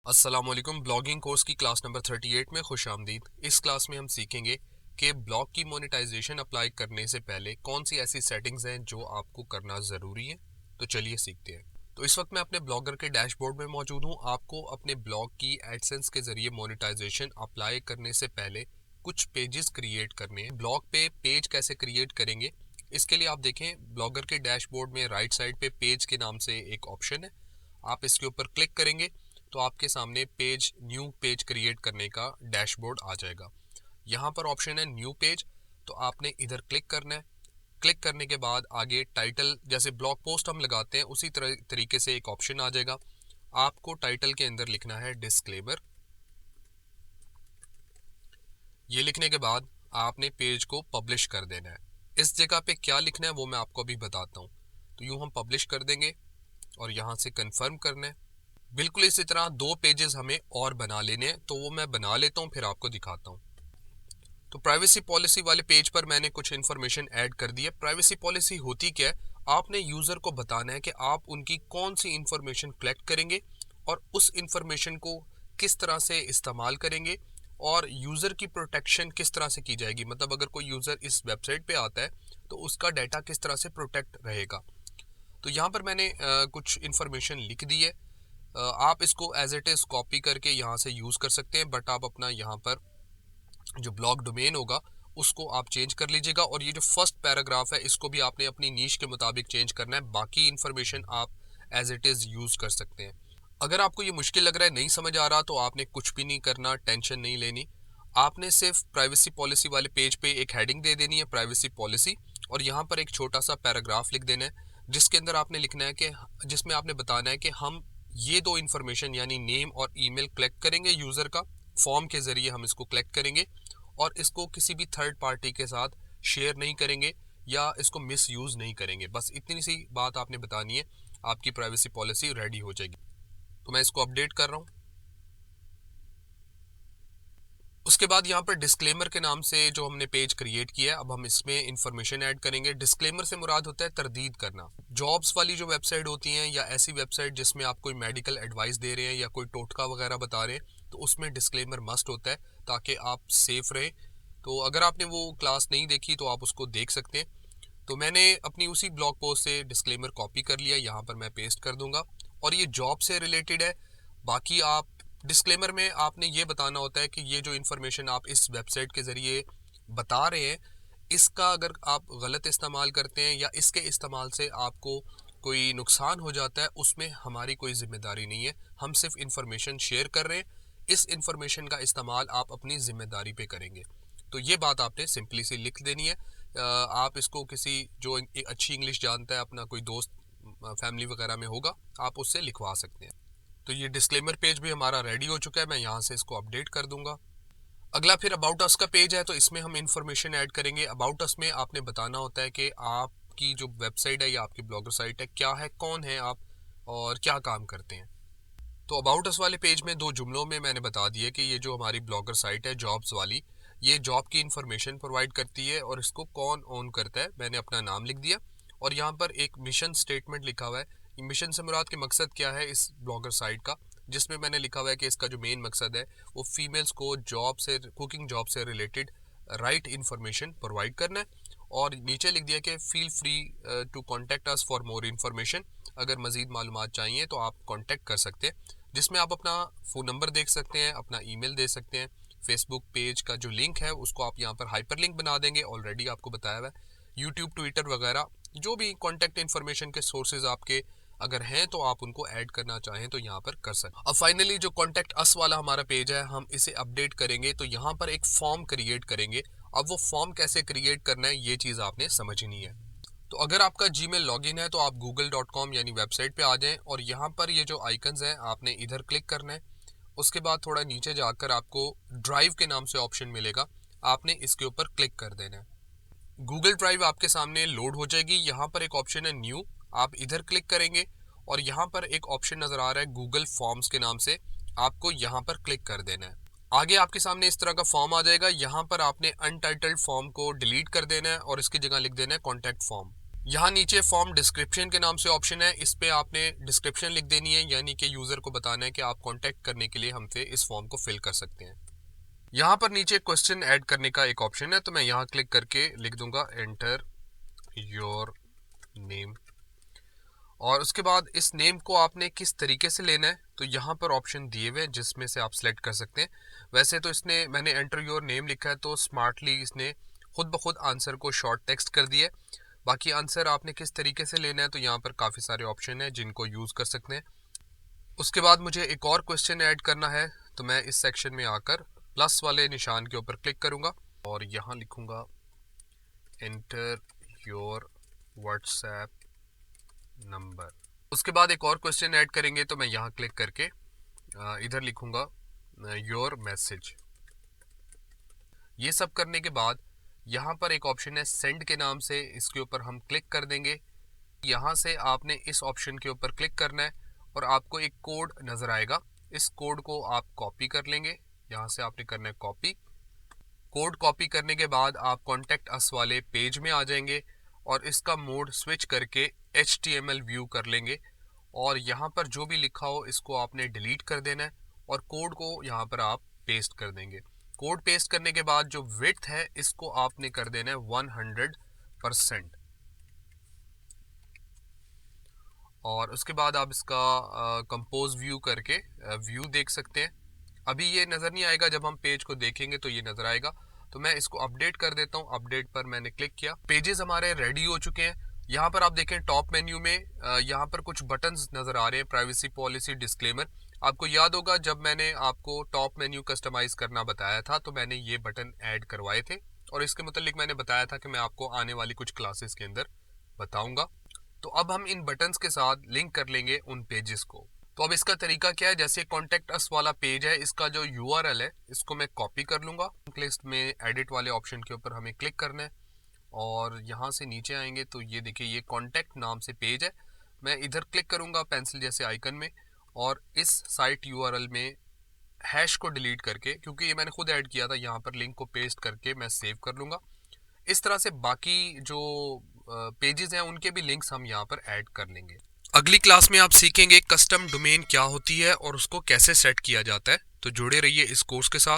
अस्सलाम वालेकुम। Blogging course की क्लास नंबर 38 में खुश आमदीद। इस क्लास में हम सीखेंगे कि ब्लॉग की मोनेटाइजेशन अप्लाई करने से पहले कौन सी ऐसी सेटिंग्स हैं जो आपको करना ज़रूरी है। तो चलिए सीखते हैं। तो इस वक्त मैं अपने ब्लॉगर के डैशबोर्ड में मौजूद हूँ। आपको अपने ब्लॉग की एडसेंस के ज़रिए मोनेटाइजेशन अप्लाई करने से पहले कुछ पेजेस क्रिएट करने हैं। ब्लॉग पे पेज कैसे क्रिएट करेंगे, इसके लिए आप देखें ब्लॉगर के डैशबोर्ड में राइट साइड पे पेज के नाम से एक ऑप्शन है। आप इसके ऊपर क्लिक करेंगे तो आपके सामने पेज न्यू पेज क्रिएट करने का डैशबोर्ड आ जाएगा। यहाँ पर ऑप्शन है न्यू पेज, तो आपने इधर क्लिक करना है। क्लिक करने के बाद आगे टाइटल, जैसे ब्लॉग पोस्ट हम लगाते हैं उसी तरीके से एक ऑप्शन आ जाएगा। आपको टाइटल के अंदर लिखना है डिस्क्लेमर। ये लिखने के बाद आपने पेज को पब्लिश कर देना है। इस जगह पे क्या लिखना है वो मैं आपको अभी बताता हूँ। तो यूँ हम पब्लिश कर देंगे और यहाँ से कंफर्म करना है। बिल्कुल इसी तरह दो पेजेस हमें और बना लेने हैं, तो वो मैं बना लेता हूँ फिर आपको दिखाता हूँ। तो प्राइवेसी पॉलिसी वाले पेज पर मैंने कुछ इन्फॉर्मेशन ऐड कर दी है। प्राइवेसी पॉलिसी होती क्या है, आपने यूज़र को बताना है कि आप उनकी कौन सी इन्फॉर्मेशन कलेक्ट करेंगे और उस इन्फॉर्मेशन को किस तरह से इस्तेमाल करेंगे और यूज़र की प्रोटेक्शन किस तरह से की जाएगी। मतलब अगर कोई यूज़र इस वेबसाइट पे आता है तो उसका डाटा किस तरह से प्रोटेक्ट रहेगा। तो यहाँ पर मैंने कुछ इन्फॉर्मेशन लिख दी है। आप इसको एज इट इज़ कॉपी करके यहाँ से यूज़ कर सकते हैं, बट आप अपना यहाँ पर जो ब्लॉग डोमेन होगा उसको आप चेंज कर लीजिएगा। और ये जो फर्स्ट पैराग्राफ है इसको भी आपने अपनी नीश के मुताबिक चेंज करना है। बाकी इन्फॉर्मेशन आप एज इट इज़ यूज़ कर सकते हैं। अगर आपको ये मुश्किल लग रहा है, नहीं समझ आ रहा, तो आपने कुछ भी नहीं करना, टेंशन नहीं लेनी। आपने सिर्फ प्राइवेसी पॉलिसी वाले पेज पे एक हेडिंग दे देनी है, प्राइवेसी पॉलिसी, और यहाँ पर एक छोटा सा पैराग्राफ लिख देना है जिसके अंदर आपने लिखना है कि जिसमें आपने बताना है कि हम ये दो इन्फॉर्मेशन यानी नेम और ईमेल कलेक्ट करेंगे यूज़र का, फॉर्म के ज़रिए हम इसको कलेक्ट करेंगे और इसको किसी भी थर्ड पार्टी के साथ शेयर नहीं करेंगे या इसको मिस यूज़ नहीं करेंगे। बस इतनी सी बात आपने बतानी है, आपकी प्राइवेसी पॉलिसी रेडी हो जाएगी। तो मैं इसको अपडेट कर रहा हूँ। उसके बाद यहाँ पर डिस्क्लेमर के नाम से जो हमने पेज क्रिएट किया है, अब हम इसमें इंफॉर्मेशन ऐड करेंगे। डिस्क्लेमर से मुराद होता है तरदीद करना। जॉब्स वाली जो वेबसाइट होती हैं या ऐसी वेबसाइट जिसमें आप कोई मेडिकल एडवाइस दे रहे हैं या कोई टोटका वगैरह बता रहे हैं, तो उसमें डिस्क्लेमर मस्ट होता है ताकि आप सेफ रहें। तो अगर आपने वो क्लास नहीं देखी तो आप उसको देख सकते हैं। तो मैंने अपनी उसी ब्लॉग पोस्ट से डिस्क्लेमर कॉपी कर लिया, यहाँ पर मैं पेस्ट कर दूंगा और ये जॉब से रिलेटेड है। बाकी आप डिस्क्लेमर में आपने ये बताना होता है कि ये जो इन्फॉर्मेशन आप इस वेबसाइट के ज़रिए बता रहे हैं, इसका अगर आप गलत इस्तेमाल करते हैं या इसके इस्तेमाल से आपको कोई नुकसान हो जाता है, उसमें हमारी कोई जिम्मेदारी नहीं है। हम सिर्फ इंफॉर्मेशन शेयर कर रहे हैं, इस इंफॉर्मेशन का इस्तेमाल आप अपनी जिम्मेदारी पे करेंगे। तो ये बात आपने सिंपली सी लिख देनी है। आप इसको किसी जो एक अच्छी इंग्लिश जानता है, अपना कोई दोस्त फैमिली वगैरह में होगा, आप उससे लिखवा सकते हैं। तो ये डिस्क्लेमर पेज भी हमारा रेडी हो चुका है, मैं यहाँ से इसको अपडेट कर दूंगा। अगला फिर अबाउट अस का पेज है, तो इसमें हम इंफॉर्मेशन ऐड करेंगे। अबाउट अस में आपने बताना होता है कि आपकी जो वेबसाइट है या आपकी ब्लॉगर साइट है क्या है, कौन है आप और क्या काम करते हैं। तो अबाउट अस वाले पेज में दो जुमलों में मैंने बता दिया कि ये जो हमारी ब्लॉगर साइट है जॉब्स वाली, ये जॉब की इंफॉर्मेशन प्रोवाइड करती है और इसको कौन ओन करता है, मैंने अपना नाम लिख दिया। और यहाँ पर एक मिशन स्टेटमेंट लिखा हुआ है। मिशन से मुराद के मकसद क्या है इस ब्लॉगर साइट का, जिसमें मैंने लिखा हुआ है कि इसका जो मेन मकसद है वो फीमेल्स को जॉब से, कुकिंग जॉब से रिलेटेड राइट इन्फॉर्मेशन प्रोवाइड करना है। और नीचे लिख दिया कि feel free to contact us for more information. अगर मज़ीद मालूमात चाहिए तो आप कॉन्टेक्ट कर सकते हैं, जिसमें आप अपना फ़ोन नंबर देख सकते हैं, अपना ईमेल दे सकते हैं। फेसबुक पेज का जो लिंक है उसको आप यहाँ पर हाइपर लिंक बना देंगे, ऑलरेडी आपको बताया हुआ है। यूट्यूब, ट्विटर वगैरह जो भी कॉन्टैक्ट इन्फॉर्मेशन के सोर्सेज आपके अगर हैं तो आप उनको ऐड करना चाहें तो यहाँ पर कर सकते हैं। अब फाइनली जो कॉन्टैक्ट अस वाला हमारा पेज है, हम इसे अपडेट करेंगे तो यहाँ पर एक फॉर्म क्रिएट करेंगे। अब वो फॉर्म कैसे क्रिएट करना है ये चीज़ आपने समझनी है। तो अगर आपका जीमेल लॉगिन है तो आप google.com यानी वेबसाइट पे आ जाएं और यहाँ पर ये जो आइकन्स हैं आपने इधर क्लिक करना है। उसके बाद थोड़ा नीचे जाकर आपको ड्राइव के नाम से ऑप्शन मिलेगा, आपने इसके ऊपर क्लिक कर देना है। गूगल ड्राइव आपके सामने लोड हो जाएगी। यहाँ पर एक ऑप्शन है न्यू, आप इधर क्लिक करेंगे और यहाँ पर एक ऑप्शन नज़र आ रहा है गूगल फॉर्म्स के नाम से, आपको यहाँ पर क्लिक कर देना है। आगे आपके सामने इस तरह का फॉर्म आ जाएगा। यहाँ पर आपने अनटाइटल्ड फॉर्म को डिलीट कर देना है और इसकी जगह लिख देना है कॉन्टैक्ट फॉर्म। यहाँ नीचे फॉर्म डिस्क्रिप्शन के नाम से ऑप्शन है, इस पे आपने डिस्क्रिप्शन लिख देनी है, यानी कि यूजर को बताना है कि आप कांटेक्ट करने के लिए हमसे इस फॉर्म को फिल कर सकते हैं। यहाँ पर नीचे क्वेश्चन ऐड करने का एक ऑप्शन है, तो मैं यहाँ क्लिक करके लिख दूंगा एंटर योर नेम। और उसके बाद इस नेम को आपने किस तरीके से लेना है, तो यहाँ पर ऑप्शन दिए हुए हैं जिसमें से आप सिलेक्ट कर सकते हैं। वैसे तो मैंने एंटर योर नेम लिखा है, तो स्मार्टली इसने खुद ब खुद आंसर को शॉर्ट टेक्स्ट कर दिया है। बाकी आंसर आपने किस तरीके से लेना है, तो यहाँ पर काफ़ी सारे ऑप्शन हैं जिनको यूज़ कर सकते हैं। उसके बाद मुझे एक और क्वेश्चन ऐड करना है, तो मैं इस सेक्शन में आकर प्लस वाले निशान के ऊपर क्लिक करूँगा और यहाँ लिखूँगा एंटर योर व्हाट्सएप नंबर। उसके बाद एक और क्वेश्चन ऐड करेंगे, तो मैं यहाँ क्लिक करके इधर लिखूंगा योर मैसेज। ये सब करने के बाद यहाँ पर एक ऑप्शन है सेंड के नाम से, इसके ऊपर हम क्लिक कर देंगे। यहाँ से आपने इस ऑप्शन के ऊपर क्लिक करना है और आपको एक कोड नज़र आएगा, इस कोड को आप कॉपी कर लेंगे। यहाँ से आपने करना है कॉपी। कोड कॉपी करने के बाद आप कॉन्टेक्ट अस वाले पेज में आ जाएंगे और इसका मोड स्विच करके HTML व्यू कर लेंगे और यहाँ पर जो भी लिखा हो इसको आपने डिलीट कर देना है और कोड को यहाँ पर आप पेस्ट कर देंगे। कोड पेस्ट करने के बाद जो विड्थ है इसको आपने कर देना है 100%। और उसके बाद आप इसका कंपोज व्यू करके व्यू देख सकते हैं। अभी ये नज़र नहीं आएगा, जब हम पेज को देखेंगे तो ये नज़र आएगा। तो मैं इसको अपडेट कर देता हूँ। अपडेट पर मैंने क्लिक किया, पेजेस हमारे रेडी हो चुके हैं। यहाँ पर आप देखें टॉप मेन्यू में यहाँ पर कुछ बटन्स नज़र आ रहे हैं, प्राइवेसी पॉलिसी, डिस्क्लेमर। आपको याद होगा जब मैंने आपको टॉप मेन्यू कस्टमाइज करना बताया था तो मैंने ये बटन ऐड करवाए थे और इसके मुतालिक मैंने बताया था कि मैं आपको आने वाली कुछ क्लासेस के अंदर बताऊंगा। तो अब हम इन बटन्स के साथ लिंक कर लेंगे उन पेजेस को। तो अब इसका तरीका क्या है, जैसे कॉन्टेक्ट अस वाला पेज है, इसका जो URL है इसको मैं कॉपी कर लूँगा। लिस्ट में एडिट वाले ऑप्शन के ऊपर हमें क्लिक करना है और यहाँ से नीचे आएंगे तो ये देखिए ये कॉन्टेक्ट नाम से पेज है। मैं इधर क्लिक करूँगा पेंसिल जैसे आइकन में और इस साइट URL में हैश को डिलीट करके, क्योंकि ये मैंने खुद ऐड किया था, यहाँ पर लिंक को पेस्ट करके मैं सेव कर लूँगा। इस तरह से बाकी जो पेजेस हैं उनके भी लिंक्स हम यहाँ पर ऐड कर लेंगे। अगली क्लास में आप सीखेंगे कस्टम डोमेन क्या होती है और उसको कैसे सेट किया जाता है। तो जुड़े रहिए इस कोर्स के साथ।